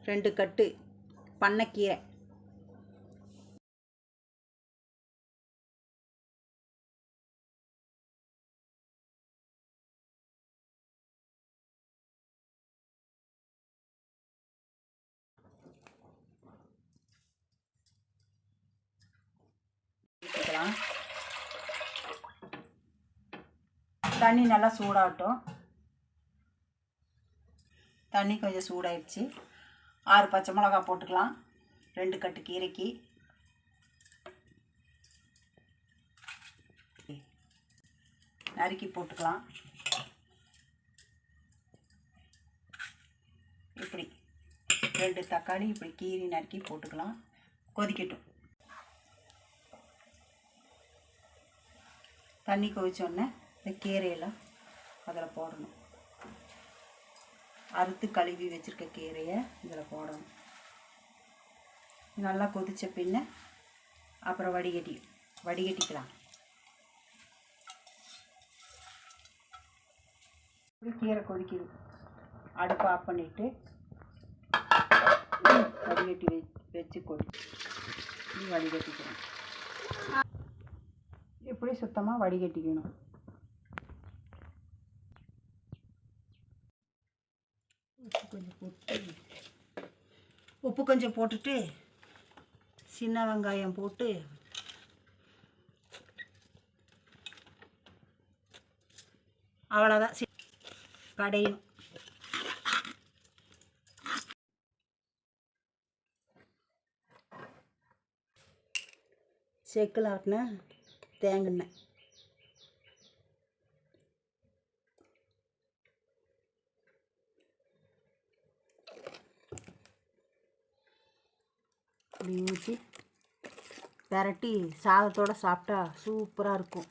2 கட்டு பண்ணைக்கீரை. தண்ணி நல்லா சூடாகட்டும். தண்ணி கொஞ்சம் சூடாயிடுச்சு. 6 பச்சை மிளகா போட்டுக்கலாம். 2 கட்டு கீரைக்கு. நறுக்கி போட்டுக்கலாம். இப்படி 2 தக்காளி இப்படி கீரி நறுக்கி போட்டுக்கலாம். கொதிக்கட்டும். தண்ணி கொதிச்சோடனே இந்த கீரையெல்லாம் அதில் போடணும். அறுத்து கழுவி வச்சுருக்க கீரையை இதில் போடணும். நல்லா கொதித்த பின்ன அப்புறம் வடிகட்டிக்கலாம். கீரை கொதிக்குது. அடுப்பு ஆஃப் பண்ணிவிட்டு வடிகட்டி வச்சு வடிகட்டிக்கணும். இப்படி சுத்தமாக வடிகட்டிக்கணும். உப்பு கொஞ்சம் போட்டுட்டு சின்ன வெங்காயம் போட்டு அவ்வளோதான் கடையும். செக்கில் ஆட்டின தேங்காய் இப்படி ஊற்றி பெரட்டி சாதத்தோடு சாப்பிட்டா சூப்பராக இருக்கும்.